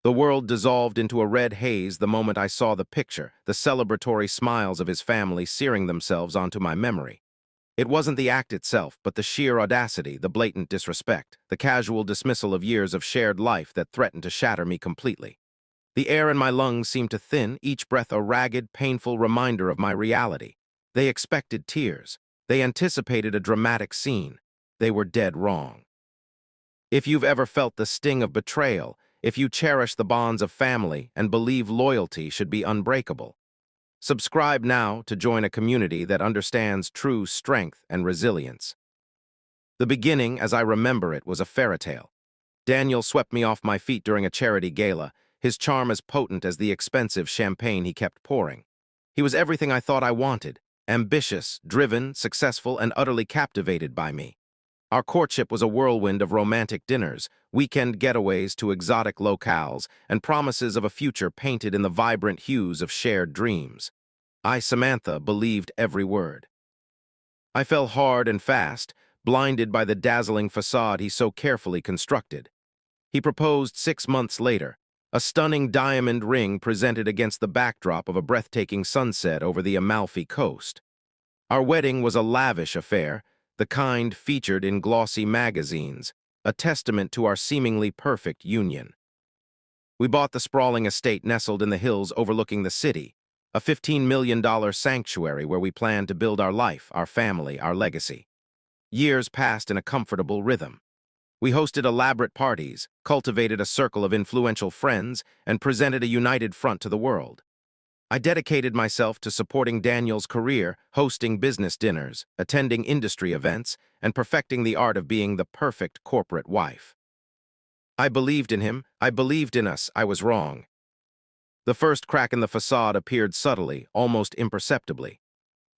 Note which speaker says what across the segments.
Speaker 1: The world dissolved into a red haze the moment I saw the picture, the celebratory smiles of his family searing themselves onto my memory. It wasn't the act itself, but the sheer audacity, the blatant disrespect, the casual dismissal of years of shared life that threatened to shatter me completely. The air in my lungs seemed to thin, each breath a ragged, painful reminder of my reality. They expected tears. They anticipated a dramatic scene. They were dead wrong. If you've ever felt the sting of betrayal, if you cherish the bonds of family and believe loyalty should be unbreakable, subscribe now to join a community that understands true strength and resilience. The beginning, as I remember it, was a fairy tale. Daniel swept me off my feet during a charity gala, his charm as potent as the expensive champagne he kept pouring. He was everything I thought I wanted: ambitious, driven, successful, and utterly captivated by me. Our courtship was a whirlwind of romantic dinners, weekend getaways to exotic locales, and promises of a future painted in the vibrant hues of shared dreams. I, Samantha, believed every word. I fell hard and fast, blinded by the dazzling facade he so carefully constructed. He proposed 6 months later, a stunning diamond ring presented against the backdrop of a breathtaking sunset over the Amalfi Coast. Our wedding was a lavish affair, the kind featured in glossy magazines, a testament to our seemingly perfect union. We bought the sprawling estate nestled in the hills overlooking the city, a $15 million sanctuary where we planned to build our life, our family, our legacy. Years passed in a comfortable rhythm. We hosted elaborate parties, cultivated a circle of influential friends, and presented a united front to the world. I dedicated myself to supporting Daniel's career, hosting business dinners, attending industry events, and perfecting the art of being the perfect corporate wife. I believed in him, I believed in us, I was wrong. The first crack in the facade appeared subtly, almost imperceptibly.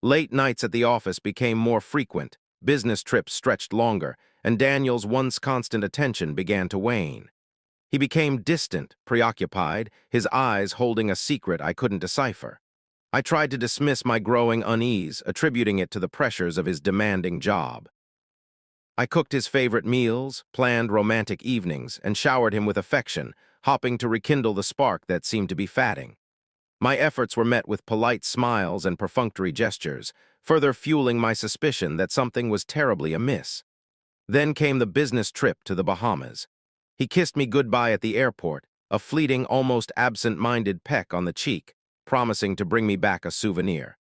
Speaker 1: Late nights at the office became more frequent, business trips stretched longer, and Daniel's once constant attention began to wane. He became distant, preoccupied, his eyes holding a secret I couldn't decipher. I tried to dismiss my growing unease, attributing it to the pressures of his demanding job. I cooked his favorite meals, planned romantic evenings, and showered him with affection, hoping to rekindle the spark that seemed to be fading. My efforts were met with polite smiles and perfunctory gestures, further fueling my suspicion that something was terribly amiss. Then came the business trip to the Bahamas. He kissed me goodbye at the airport, a fleeting, almost absent-minded peck on the cheek, promising to bring me back a souvenir.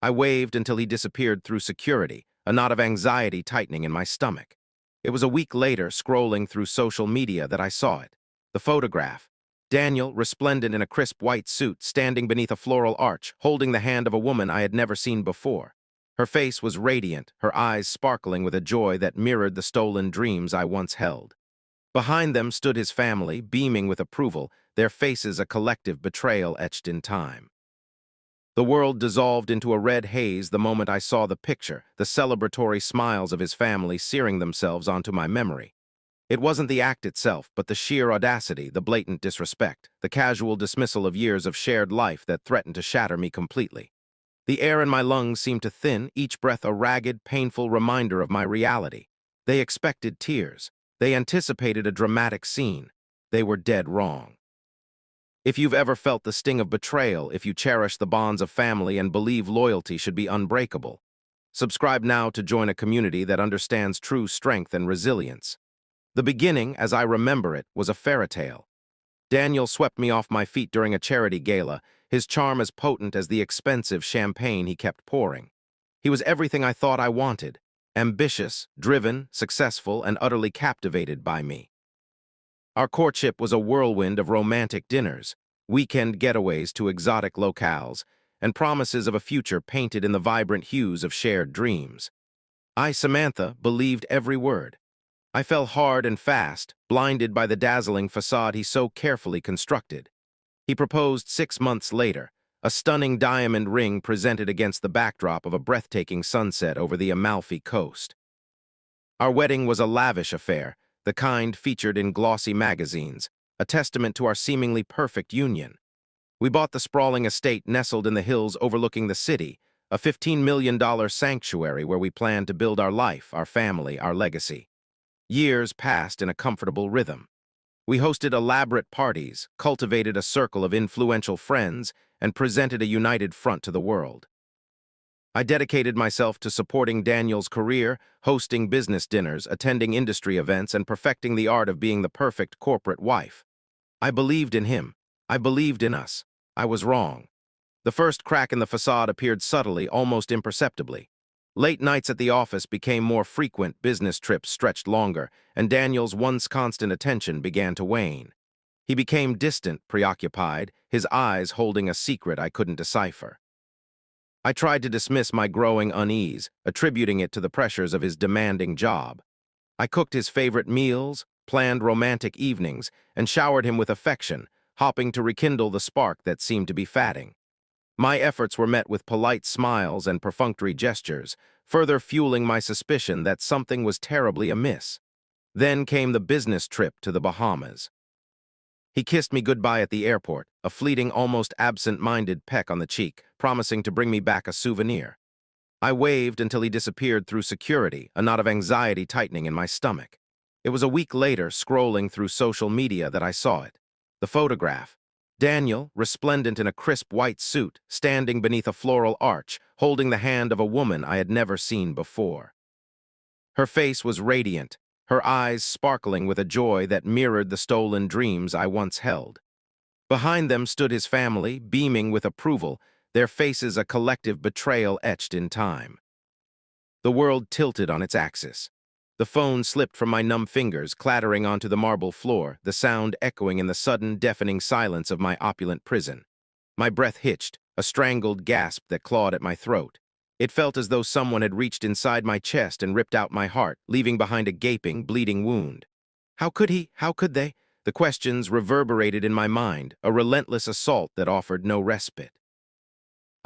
Speaker 1: I waved until he disappeared through security, a knot of anxiety tightening in my stomach. It was a week later, scrolling through social media, that I saw it. The photograph. Daniel, resplendent in a crisp white suit, standing beneath a floral arch, holding the hand of a woman I had never seen before. Her face was radiant, her eyes sparkling with a joy that mirrored the stolen dreams I once held. Behind them stood his family, beaming with approval, their faces a collective betrayal etched in time. The world dissolved into a red haze the moment I saw the picture, the celebratory smiles of his family searing themselves onto my memory. It wasn't the act itself, but the sheer audacity, the blatant disrespect, the casual dismissal of years of shared life that threatened to shatter me completely. The air in my lungs seemed to thin, each breath a ragged, painful reminder of my reality. They expected tears. They anticipated a dramatic scene. They were dead wrong. If you've ever felt the sting of betrayal, if you cherish the bonds of family and believe loyalty should be unbreakable, subscribe now to join a community that understands true strength and resilience. The beginning, as I remember it, was a fairy tale. Daniel swept me off my feet during a charity gala, his charm as potent as the expensive champagne he kept pouring. He was everything I thought I wanted: ambitious, driven, successful, and utterly captivated by me. Our courtship was a whirlwind of romantic dinners, weekend getaways to exotic locales, and promises of a future painted in the vibrant hues of shared dreams. I, Samantha, believed every word. I fell hard and fast, blinded by the dazzling facade he so carefully constructed. He proposed 6 months later, a stunning diamond ring presented against the backdrop of a breathtaking sunset over the Amalfi Coast. Our wedding was a lavish affair, the kind featured in glossy magazines, a testament to our seemingly perfect union. We bought the sprawling estate nestled in the hills overlooking the city, a $15 million sanctuary where we planned to build our life, our family, our legacy. Years passed in a comfortable rhythm. We hosted elaborate parties, cultivated a circle of influential friends, and presented a united front to the world. I dedicated myself to supporting Daniel's career, hosting business dinners, attending industry events, and perfecting the art of being the perfect corporate wife. I believed in him. I believed in us. I was wrong. The first crack in the facade appeared subtly, almost imperceptibly. Late nights at the office became more frequent, business trips stretched longer, and Daniel's once constant attention began to wane. He became distant, preoccupied, his eyes holding a secret I couldn't decipher. I tried to dismiss my growing unease, attributing it to the pressures of his demanding job. I cooked his favorite meals, planned romantic evenings, and showered him with affection, hoping to rekindle the spark that seemed to be fading. My efforts were met with polite smiles and perfunctory gestures, further fueling my suspicion that something was terribly amiss. Then came the business trip to the Bahamas. He kissed me goodbye at the airport, a fleeting, almost absent-minded peck on the cheek, promising to bring me back a souvenir. I waved until he disappeared through security, a knot of anxiety tightening in my stomach. It was a week later, scrolling through social media, that I saw it. The photograph. Daniel, resplendent in a crisp white suit, standing beneath a floral arch, holding the hand of a woman I had never seen before. Her face was radiant, her eyes sparkling with a joy that mirrored the stolen dreams I once held. Behind them stood his family, beaming with approval, their faces a collective betrayal etched in time. The world tilted on its axis. The phone slipped from my numb fingers, clattering onto the marble floor, the sound echoing in the sudden, deafening silence of my opulent prison. My breath hitched, a strangled gasp that clawed at my throat. It felt as though someone had reached inside my chest and ripped out my heart, leaving behind a gaping, bleeding wound. How could he? How could they? The questions reverberated in my mind, a relentless assault that offered no respite.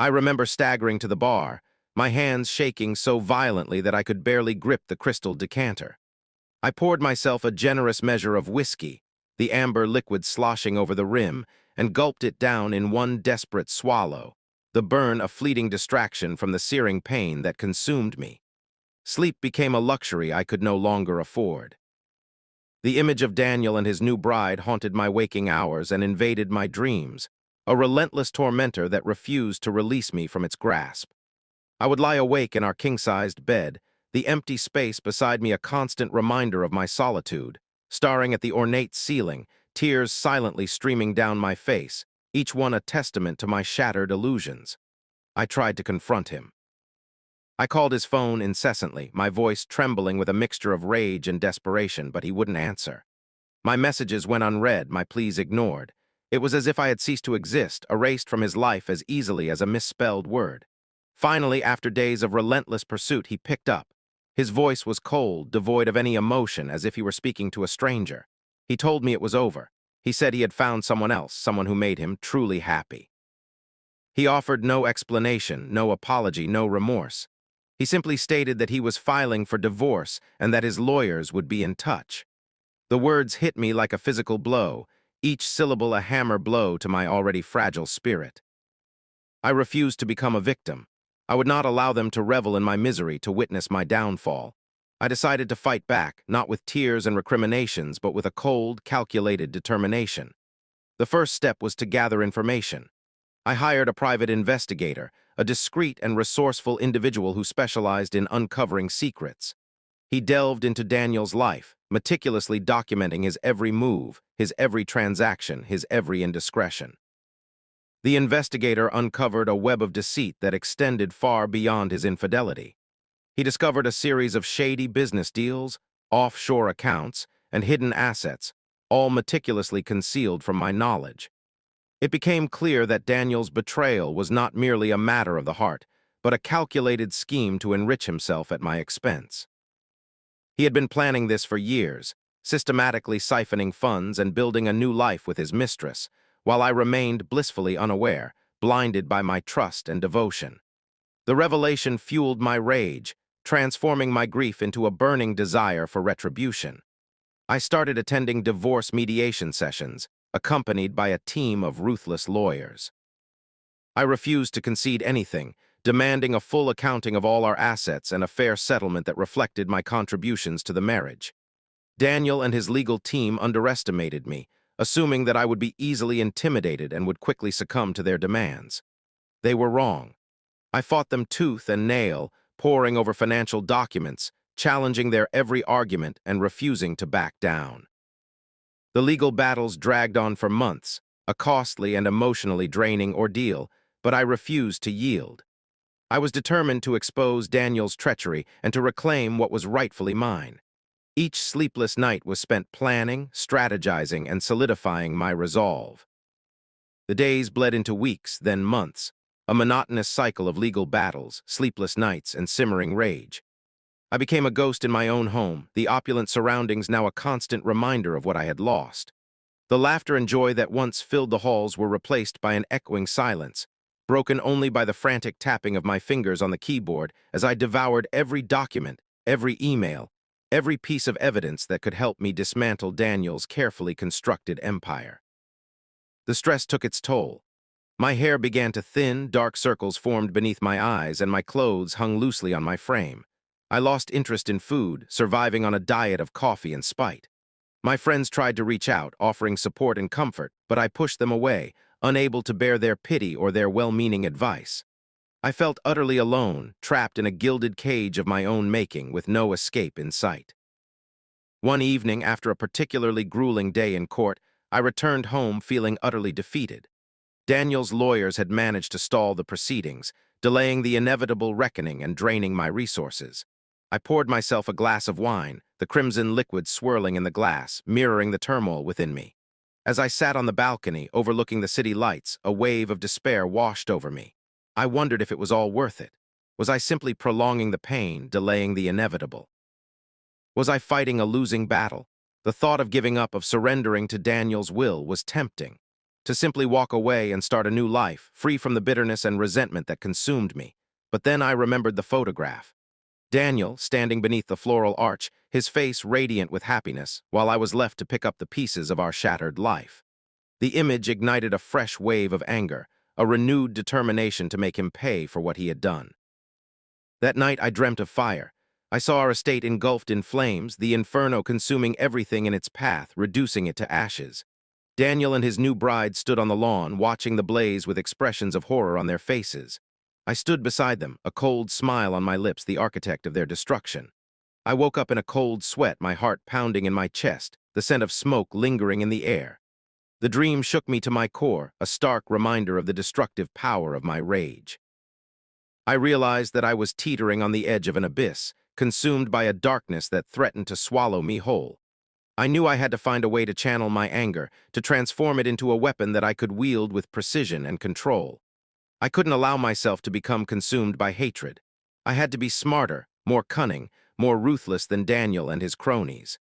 Speaker 1: I remember staggering to the bar, my hands shaking so violently that I could barely grip the crystal decanter. I poured myself a generous measure of whiskey, the amber liquid sloshing over the rim, and gulped it down in one desperate swallow, the burn a fleeting distraction from the searing pain that consumed me. Sleep became a luxury I could no longer afford. The image of Daniel and his new bride haunted my waking hours and invaded my dreams, a relentless tormentor that refused to release me from its grasp. I would lie awake in our king-sized bed, the empty space beside me a constant reminder of my solitude, staring at the ornate ceiling, tears silently streaming down my face, each one a testament to my shattered illusions. I tried to confront him. I called his phone incessantly, my voice trembling with a mixture of rage and desperation, but he wouldn't answer. My messages went unread, my pleas ignored. It was as if I had ceased to exist, erased from his life as easily as a misspelled word. Finally, after days of relentless pursuit, he picked up. His voice was cold, devoid of any emotion, as if he were speaking to a stranger. He told me it was over. He said he had found someone else, someone who made him truly happy. He offered no explanation, no apology, no remorse. He simply stated that he was filing for divorce and that his lawyers would be in touch. The words hit me like a physical blow, each syllable a hammer blow to my already fragile spirit. I refused to become a victim. I would not allow them to revel in my misery, to witness my downfall. I decided to fight back, not with tears and recriminations, but with a cold, calculated determination. The first step was to gather information. I hired a private investigator, a discreet and resourceful individual who specialized in uncovering secrets. He delved into Daniel's life, meticulously documenting his every move, his every transaction, his every indiscretion. The investigator uncovered a web of deceit that extended far beyond his infidelity. He discovered a series of shady business deals, offshore accounts, and hidden assets, all meticulously concealed from my knowledge. It became clear that Daniel's betrayal was not merely a matter of the heart, but a calculated scheme to enrich himself at my expense. He had been planning this for years, systematically siphoning funds and building a new life with his mistress, while I remained blissfully unaware, blinded by my trust and devotion. The revelation fueled my rage, transforming my grief into a burning desire for retribution. I started attending divorce mediation sessions, accompanied by a team of ruthless lawyers. I refused to concede anything, demanding a full accounting of all our assets and a fair settlement that reflected my contributions to the marriage. Daniel and his legal team underestimated me, assuming that I would be easily intimidated and would quickly succumb to their demands. They were wrong. I fought them tooth and nail, poring over financial documents, challenging their every argument and refusing to back down. The legal battles dragged on for months, a costly and emotionally draining ordeal, but I refused to yield. I was determined to expose Daniel's treachery and to reclaim what was rightfully mine. Each sleepless night was spent planning, strategizing, and solidifying my resolve. The days bled into weeks, then months, a monotonous cycle of legal battles, sleepless nights, and simmering rage. I became a ghost in my own home, the opulent surroundings now a constant reminder of what I had lost. The laughter and joy that once filled the halls were replaced by an echoing silence, broken only by the frantic tapping of my fingers on the keyboard as I devoured every document, every email, every piece of evidence that could help me dismantle Daniel's carefully constructed empire. The stress took its toll. My hair began to thin, dark circles formed beneath my eyes, and my clothes hung loosely on my frame. I lost interest in food, surviving on a diet of coffee and spite. My friends tried to reach out, offering support and comfort, but I pushed them away, unable to bear their pity or their well-meaning advice. I felt utterly alone, trapped in a gilded cage of my own making, with no escape in sight. One evening, after a particularly grueling day in court, I returned home feeling utterly defeated. Daniel's lawyers had managed to stall the proceedings, delaying the inevitable reckoning and draining my resources. I poured myself a glass of wine, the crimson liquid swirling in the glass, mirroring the turmoil within me. As I sat on the balcony, overlooking the city lights, a wave of despair washed over me. I wondered if it was all worth it. Was I simply prolonging the pain, delaying the inevitable? Was I fighting a losing battle? The thought of giving up, of surrendering to Daniel's will, was tempting. To simply walk away and start a new life, free from the bitterness and resentment that consumed me. But then I remembered the photograph. Daniel, standing beneath the floral arch, his face radiant with happiness, while I was left to pick up the pieces of our shattered life. The image ignited a fresh wave of anger, a renewed determination to make him pay for what he had done. That night I dreamt of fire. I saw our estate engulfed in flames, the inferno consuming everything in its path, reducing it to ashes. Daniel and his new bride stood on the lawn, watching the blaze with expressions of horror on their faces. I stood beside them, a cold smile on my lips, the architect of their destruction. I woke up in a cold sweat, my heart pounding in my chest, the scent of smoke lingering in the air. The dream shook me to my core, a stark reminder of the destructive power of my rage. I realized that I was teetering on the edge of an abyss, consumed by a darkness that threatened to swallow me whole. I knew I had to find a way to channel my anger, to transform it into a weapon that I could wield with precision and control. I couldn't allow myself to become consumed by hatred. I had to be smarter, more cunning, more ruthless than Daniel and his cronies.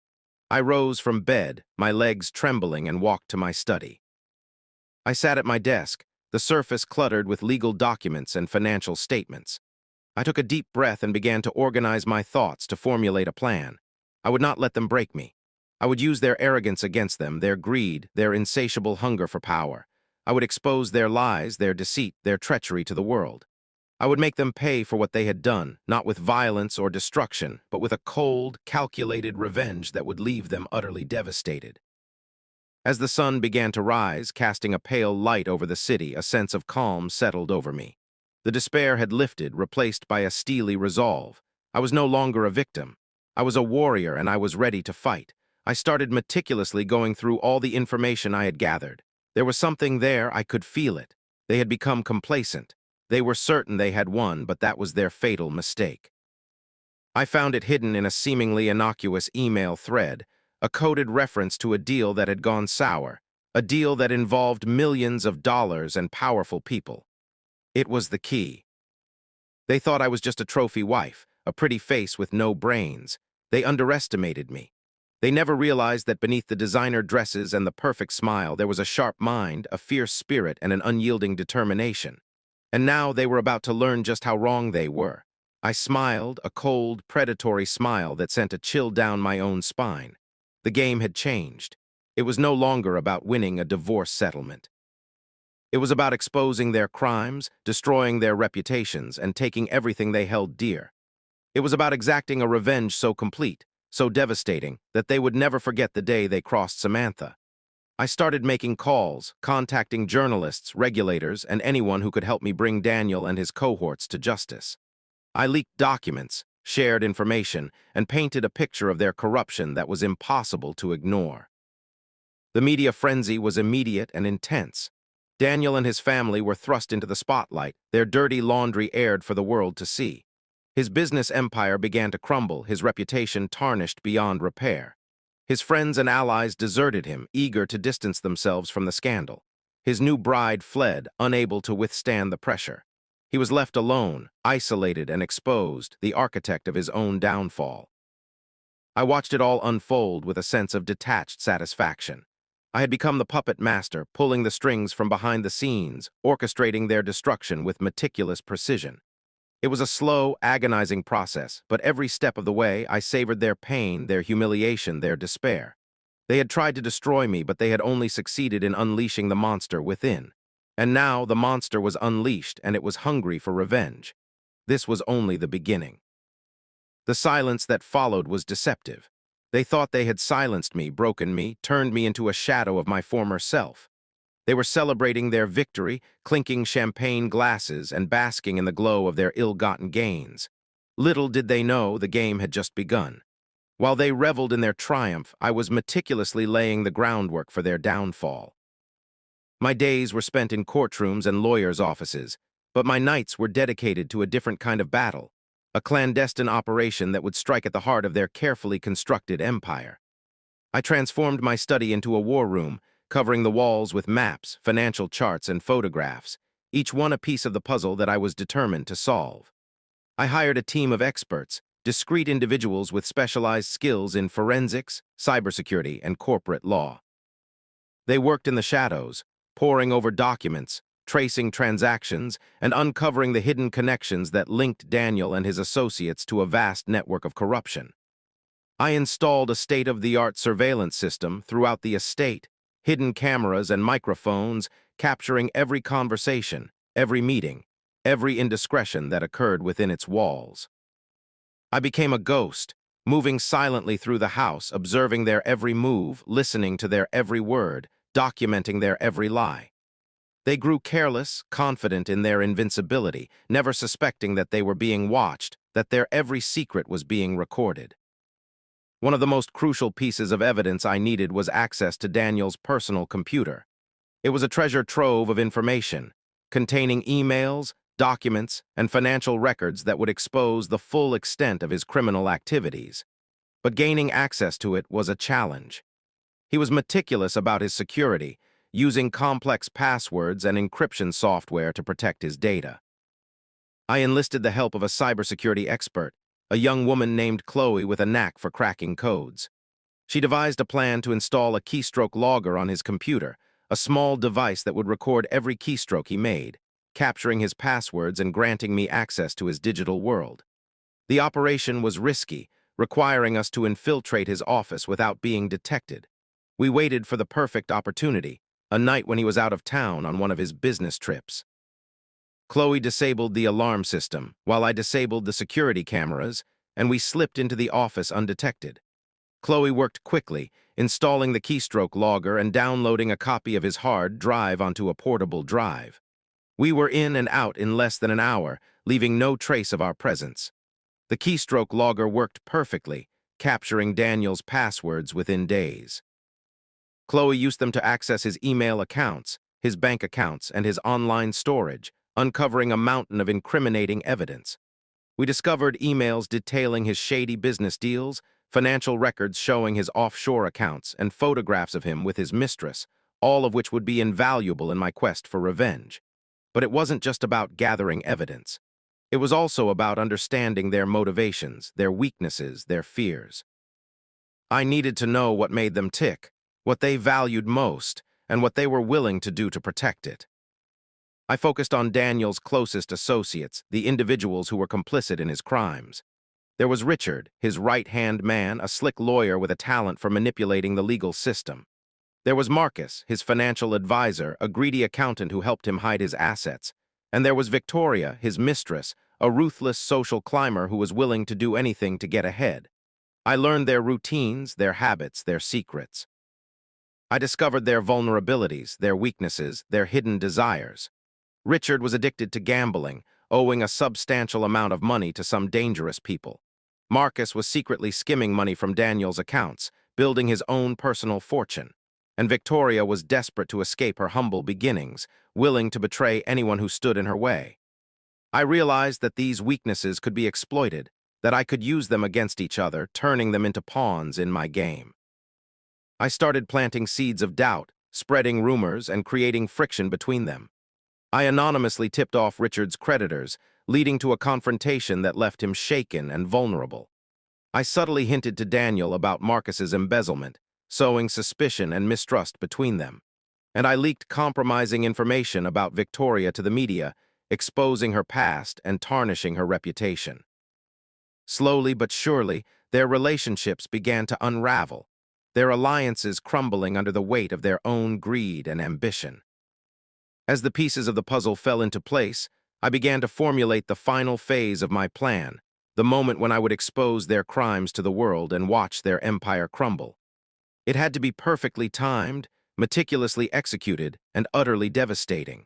Speaker 1: I rose from bed, my legs trembling, and walked to my study. I sat at my desk, the surface cluttered with legal documents and financial statements. I took a deep breath and began to organize my thoughts, to formulate a plan. I would not let them break me. I would use their arrogance against them, their greed, their insatiable hunger for power. I would expose their lies, their deceit, their treachery to the world. I would make them pay for what they had done, not with violence or destruction, but with a cold, calculated revenge that would leave them utterly devastated. As the sun began to rise, casting a pale light over the city, a sense of calm settled over me. The despair had lifted, replaced by a steely resolve. I was no longer a victim. I was a warrior, and I was ready to fight. I started meticulously going through all the information I had gathered. There was something there, I could feel it. They had become complacent. They were certain they had won, but that was their fatal mistake. I found it hidden in a seemingly innocuous email thread, a coded reference to a deal that had gone sour, a deal that involved millions of dollars and powerful people. It was the key. They thought I was just a trophy wife, a pretty face with no brains. They underestimated me. They never realized that beneath the designer dresses and the perfect smile, there was a sharp mind, a fierce spirit, and an unyielding determination. And now they were about to learn just how wrong they were. I smiled, a cold, predatory smile that sent a chill down my own spine. The game had changed. It was no longer about winning a divorce settlement. It was about exposing their crimes, destroying their reputations, and taking everything they held dear. It was about exacting a revenge so complete, so devastating that they would never forget the day they crossed Samantha. I started making calls, contacting journalists, regulators, and anyone who could help me bring Daniel and his cohorts to justice. I leaked documents, shared information, and painted a picture of their corruption that was impossible to ignore. The media frenzy was immediate and intense. Daniel and his family were thrust into the spotlight, their dirty laundry aired for the world to see. His business empire began to crumble, his reputation tarnished beyond repair. His friends and allies deserted him, eager to distance themselves from the scandal. His new bride fled, unable to withstand the pressure. He was left alone, isolated and exposed, the architect of his own downfall. I watched it all unfold with a sense of detached satisfaction. I had become the puppet master, pulling the strings from behind the scenes, orchestrating their destruction with meticulous precision. It was a slow, agonizing process, but every step of the way I savored their pain, their humiliation, their despair. They had tried to destroy me, but they had only succeeded in unleashing the monster within. And now the monster was unleashed, and it was hungry for revenge. This was only the beginning. The silence that followed was deceptive. They thought they had silenced me, broken me, turned me into a shadow of my former self. They were celebrating their victory, clinking champagne glasses and basking in the glow of their ill-gotten gains. Little did they know the game had just begun. While they reveled in their triumph, I was meticulously laying the groundwork for their downfall. My days were spent in courtrooms and lawyers' offices, but my nights were dedicated to a different kind of battle, a clandestine operation that would strike at the heart of their carefully constructed empire. I transformed my study into a war room, covering the walls with maps, financial charts, and photographs, each one a piece of the puzzle that I was determined to solve. I hired a team of experts, discreet individuals with specialized skills in forensics, cybersecurity, and corporate law. They worked in the shadows, poring over documents, tracing transactions, and uncovering the hidden connections that linked Daniel and his associates to a vast network of corruption. I installed a state-of-the-art surveillance system throughout the estate, hidden cameras and microphones capturing every conversation, every meeting, every indiscretion that occurred within its walls. I became a ghost, moving silently through the house, observing their every move, listening to their every word, documenting their every lie. They grew careless, confident in their invincibility, never suspecting that they were being watched, that their every secret was being recorded. One of the most crucial pieces of evidence I needed was access to Daniel's personal computer. It was a treasure trove of information, containing emails, documents, and financial records that would expose the full extent of his criminal activities. But gaining access to it was a challenge. He was meticulous about his security, using complex passwords and encryption software to protect his data. I enlisted the help of a cybersecurity expert, a young woman named Chloe with a knack for cracking codes. She devised a plan to install a keystroke logger on his computer, a small device that would record every keystroke he made, capturing his passwords and granting me access to his digital world. The operation was risky, requiring us to infiltrate his office without being detected. We waited for the perfect opportunity, a night when he was out of town on one of his business trips. Chloe disabled the alarm system, while I disabled the security cameras, and we slipped into the office undetected. Chloe worked quickly, installing the keystroke logger and downloading a copy of his hard drive onto a portable drive. We were in and out in less than an hour, leaving no trace of our presence. The keystroke logger worked perfectly, capturing Daniel's passwords within days. Chloe used them to access his email accounts, his bank accounts, and his online storage, uncovering a mountain of incriminating evidence. We discovered emails detailing his shady business deals, financial records showing his offshore accounts, and photographs of him with his mistress, all of which would be invaluable in my quest for revenge. But it wasn't just about gathering evidence. It was also about understanding their motivations, their weaknesses, their fears. I needed to know what made them tick, what they valued most, and what they were willing to do to protect it. I focused on Daniel's closest associates, the individuals who were complicit in his crimes. There was Richard, his right-hand man, a slick lawyer with a talent for manipulating the legal system. There was Marcus, his financial advisor, a greedy accountant who helped him hide his assets. And there was Victoria, his mistress, a ruthless social climber who was willing to do anything to get ahead. I learned their routines, their habits, their secrets. I discovered their vulnerabilities, their weaknesses, their hidden desires. Richard was addicted to gambling, owing a substantial amount of money to some dangerous people. Marcus was secretly skimming money from Daniel's accounts, building his own personal fortune. And Victoria was desperate to escape her humble beginnings, willing to betray anyone who stood in her way. I realized that these weaknesses could be exploited, that I could use them against each other, turning them into pawns in my game. I started planting seeds of doubt, spreading rumors, and creating friction between them. I anonymously tipped off Richard's creditors, leading to a confrontation that left him shaken and vulnerable. I subtly hinted to Daniel about Marcus's embezzlement, sowing suspicion and mistrust between them. And I leaked compromising information about Victoria to the media, exposing her past and tarnishing her reputation. Slowly but surely, their relationships began to unravel, their alliances crumbling under the weight of their own greed and ambition. As the pieces of the puzzle fell into place, I began to formulate the final phase of my plan, the moment when I would expose their crimes to the world and watch their empire crumble. It had to be perfectly timed, meticulously executed, and utterly devastating.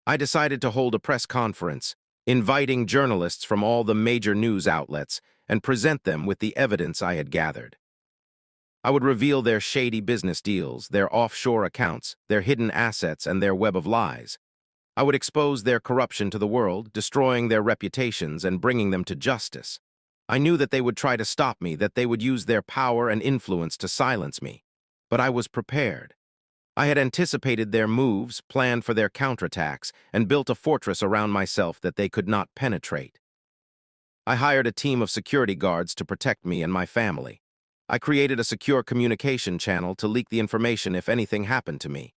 Speaker 1: I decided to hold a press conference, inviting journalists from all the major news outlets and present them with the evidence I had gathered. I would reveal their shady business deals, their offshore accounts, their hidden assets, and their web of lies. I would expose their corruption to the world, destroying their reputations and bringing them to justice. I knew that they would try to stop me, that they would use their power and influence to silence me. But I was prepared. I had anticipated their moves, planned for their counterattacks, and built a fortress around myself that they could not penetrate. I hired a team of security guards to protect me and my family. I created a secure communication channel to leak the information if anything happened to me.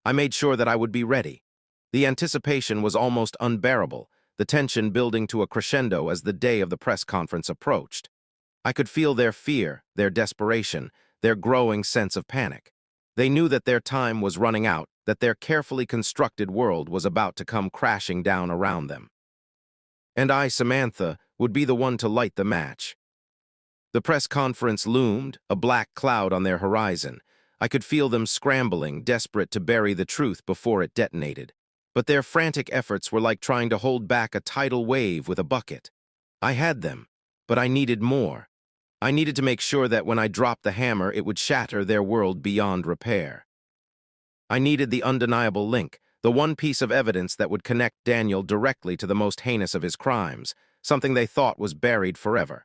Speaker 1: I made sure that I would be ready. The anticipation was almost unbearable, the tension building to a crescendo as the day of the press conference approached. I could feel their fear, their desperation, their growing sense of panic. They knew that their time was running out, that their carefully constructed world was about to come crashing down around them. And I, Samantha, would be the one to light the match. The press conference loomed, a black cloud on their horizon. I could feel them scrambling, desperate to bury the truth before it detonated. But their frantic efforts were like trying to hold back a tidal wave with a bucket. I had them, but I needed more. I needed to make sure that when I dropped the hammer, it would shatter their world beyond repair. I needed the undeniable link, the one piece of evidence that would connect Daniel directly to the most heinous of his crimes, something they thought was buried forever.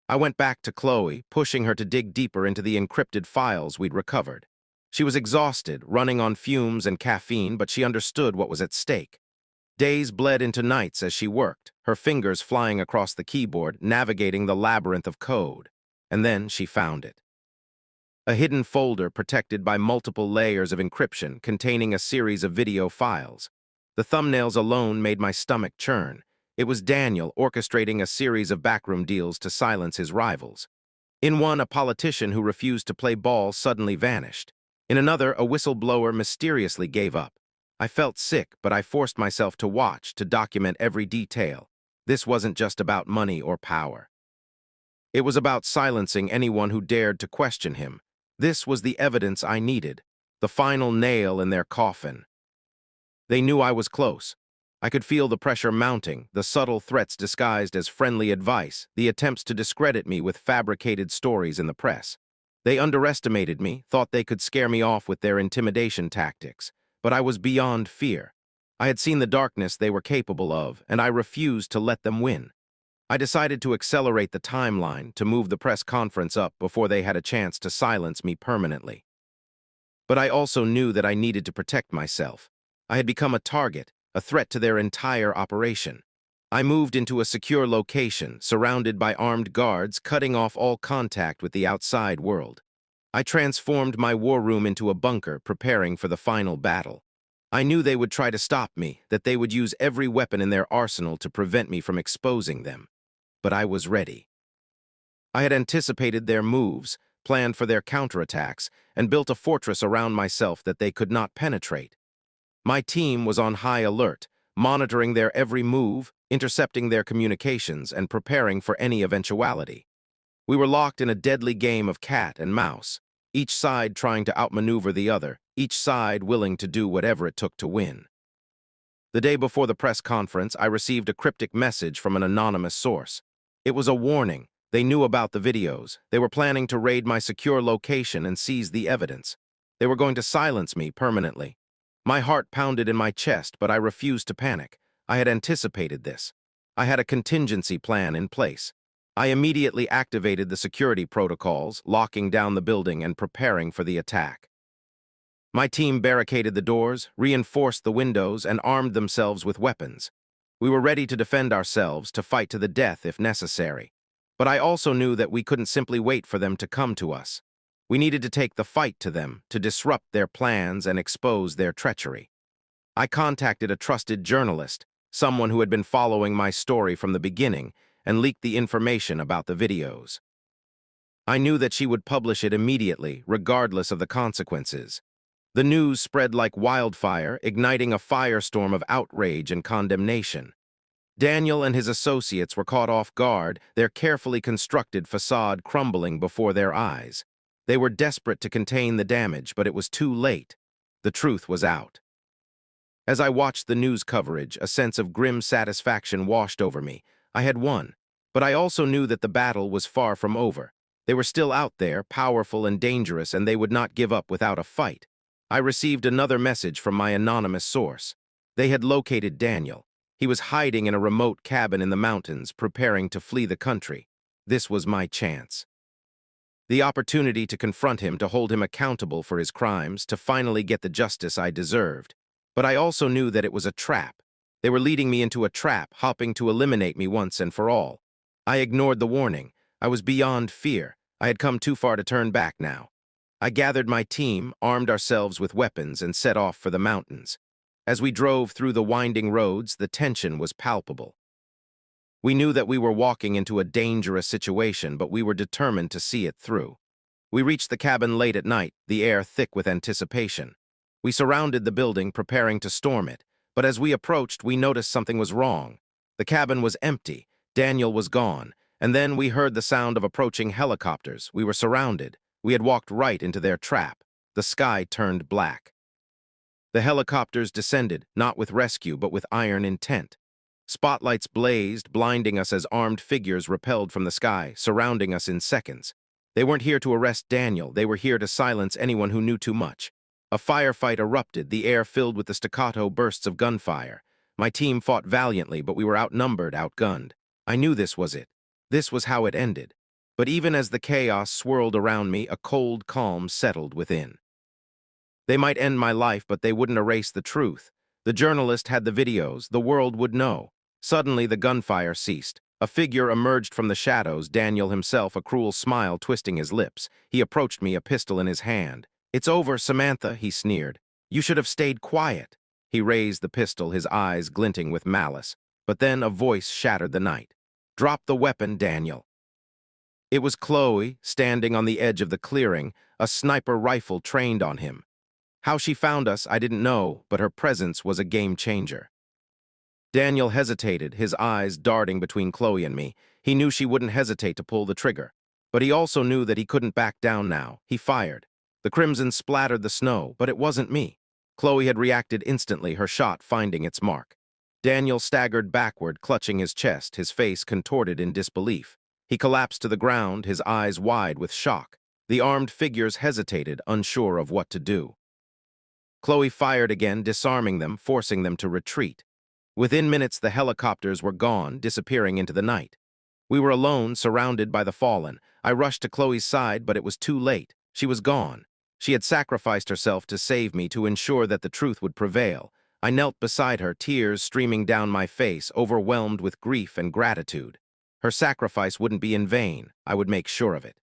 Speaker 1: I went back to Chloe, pushing her to dig deeper into the encrypted files we'd recovered. She was exhausted, running on fumes and caffeine, but she understood what was at stake. Days bled into nights as she worked, her fingers flying across the keyboard, navigating the labyrinth of code. And then she found it. A hidden folder protected by multiple layers of encryption containing a series of video files. The thumbnails alone made my stomach churn. It was Daniel orchestrating a series of backroom deals to silence his rivals. In one, a politician who refused to play ball suddenly vanished. In another, a whistleblower mysteriously gave up. I felt sick, but I forced myself to watch, to document every detail. This wasn't just about money or power. It was about silencing anyone who dared to question him. This was the evidence I needed, the final nail in their coffin. They knew I was close. I could feel the pressure mounting, the subtle threats disguised as friendly advice, the attempts to discredit me with fabricated stories in the press. They underestimated me, thought they could scare me off with their intimidation tactics. But I was beyond fear. I had seen the darkness they were capable of, and I refused to let them win. I decided to accelerate the timeline, to move the press conference up before they had a chance to silence me permanently. But I also knew that I needed to protect myself. I had become a target, a threat to their entire operation. I moved into a secure location, surrounded by armed guards, cutting off all contact with the outside world. I transformed my war room into a bunker, preparing for the final battle. I knew they would try to stop me, that they would use every weapon in their arsenal to prevent me from exposing them. But I was ready. I had anticipated their moves, planned for their counterattacks, and built a fortress around myself that they could not penetrate. My team was on high alert, monitoring their every move, intercepting their communications, and preparing for any eventuality. We were locked in a deadly game of cat and mouse, each side trying to outmaneuver the other, each side willing to do whatever it took to win. The day before the press conference, I received a cryptic message from an anonymous source. It was a warning. They knew about the videos. They were planning to raid my secure location and seize the evidence. They were going to silence me permanently. My heart pounded in my chest, but I refused to panic. I had anticipated this. I had a contingency plan in place. I immediately activated the security protocols, locking down the building and preparing for the attack. My team barricaded the doors, reinforced the windows, and armed themselves with weapons. We were ready to defend ourselves, to fight to the death if necessary. But I also knew that we couldn't simply wait for them to come to us. We needed to take the fight to them, to disrupt their plans and expose their treachery. I contacted a trusted journalist, someone who had been following my story from the beginning, and leaked the information about the videos. I knew that she would publish it immediately, regardless of the consequences. The news spread like wildfire, igniting a firestorm of outrage and condemnation. Daniel and his associates were caught off guard, their carefully constructed facade crumbling before their eyes. They were desperate to contain the damage, but it was too late. The truth was out. As I watched the news coverage, a sense of grim satisfaction washed over me. I had won, but I also knew that the battle was far from over. They were still out there, powerful and dangerous, and they would not give up without a fight. I received another message from my anonymous source. They had located Daniel. He was hiding in a remote cabin in the mountains, preparing to flee the country. This was my chance. The opportunity to confront him, to hold him accountable for his crimes, to finally get the justice I deserved. But I also knew that it was a trap. They were leading me into a trap, hoping to eliminate me once and for all. I ignored the warning. I was beyond fear. I had come too far to turn back now. I gathered my team, armed ourselves with weapons, and set off for the mountains. As we drove through the winding roads, the tension was palpable. We knew that we were walking into a dangerous situation, but we were determined to see it through. We reached the cabin late at night, the air thick with anticipation. We surrounded the building, preparing to storm it, but as we approached, we noticed something was wrong. The cabin was empty, Daniel was gone, and then we heard the sound of approaching helicopters. We were surrounded. We had walked right into their trap. The sky turned black. The helicopters descended, not with rescue, but with iron intent. Spotlights blazed, blinding us as armed figures repelled from the sky, surrounding us in seconds. They weren't here to arrest Daniel. They were here to silence anyone who knew too much. A firefight erupted, the air filled with the staccato bursts of gunfire. My team fought valiantly, but we were outnumbered, outgunned. I knew this was it. This was how it ended. But even as the chaos swirled around me, a cold calm settled within. They might end my life, but they wouldn't erase the truth. The journalist had the videos. The world would know. Suddenly, the gunfire ceased. A figure emerged from the shadows, Daniel himself, a cruel smile twisting his lips. He approached me, a pistol in his hand. "It's over, Samantha," he sneered. "You should have stayed quiet." He raised the pistol, his eyes glinting with malice. But then a voice shattered the night. "Drop the weapon, Daniel." It was Chloe, standing on the edge of the clearing, a sniper rifle trained on him. How she found us, I didn't know, but her presence was a game changer. Daniel hesitated, his eyes darting between Chloe and me. He knew she wouldn't hesitate to pull the trigger. But he also knew that he couldn't back down now. He fired. The crimson splattered the snow, but it wasn't me. Chloe had reacted instantly, her shot finding its mark. Daniel staggered backward, clutching his chest, his face contorted in disbelief. He collapsed to the ground, his eyes wide with shock. The armed figures hesitated, unsure of what to do. Chloe fired again, disarming them, forcing them to retreat. Within minutes, the helicopters were gone, disappearing into the night. We were alone, surrounded by the fallen. I rushed to Chloe's side, but it was too late. She was gone. She had sacrificed herself to save me, to ensure that the truth would prevail. I knelt beside her, tears streaming down my face, overwhelmed with grief and gratitude. Her sacrifice wouldn't be in vain. I would make sure of it.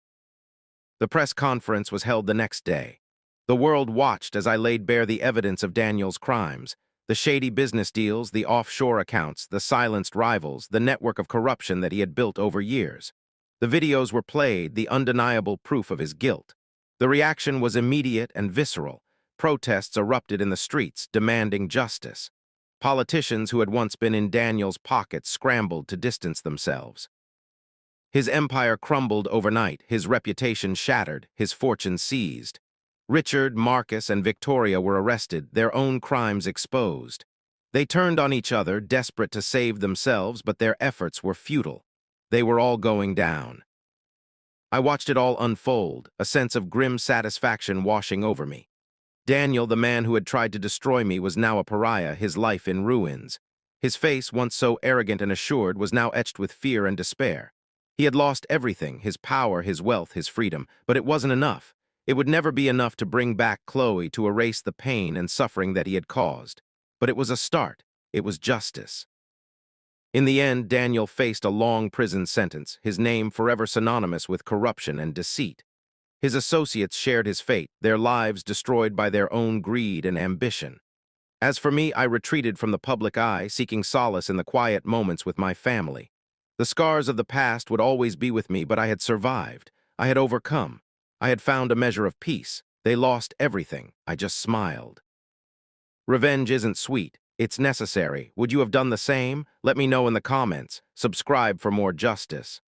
Speaker 1: The press conference was held the next day. The world watched as I laid bare the evidence of Daniel's crimes. The shady business deals, the offshore accounts, the silenced rivals, the network of corruption that he had built over years. The videos were played, the undeniable proof of his guilt. The reaction was immediate and visceral. Protests erupted in the streets, demanding justice. Politicians who had once been in Daniel's pocket scrambled to distance themselves. His empire crumbled overnight, his reputation shattered, his fortune seized. Richard, Marcus, and Victoria were arrested, their own crimes exposed. They turned on each other, desperate to save themselves, but their efforts were futile. They were all going down. I watched it all unfold, a sense of grim satisfaction washing over me. Daniel, the man who had tried to destroy me, was now a pariah, his life in ruins. His face, once so arrogant and assured, was now etched with fear and despair. He had lost everything, his power, his wealth, his freedom, but it wasn't enough. It would never be enough to bring back Chloe, to erase the pain and suffering that he had caused. But it was a start. It was justice. In the end, Daniel faced a long prison sentence, his name forever synonymous with corruption and deceit. His associates shared his fate, their lives destroyed by their own greed and ambition. As for me, I retreated from the public eye, seeking solace in the quiet moments with my family. The scars of the past would always be with me, but I had survived. I had overcome. I had found a measure of peace. They lost everything. I just smiled. Revenge isn't sweet. It's necessary. Would you have done the same? Let me know in the comments. Subscribe for more justice.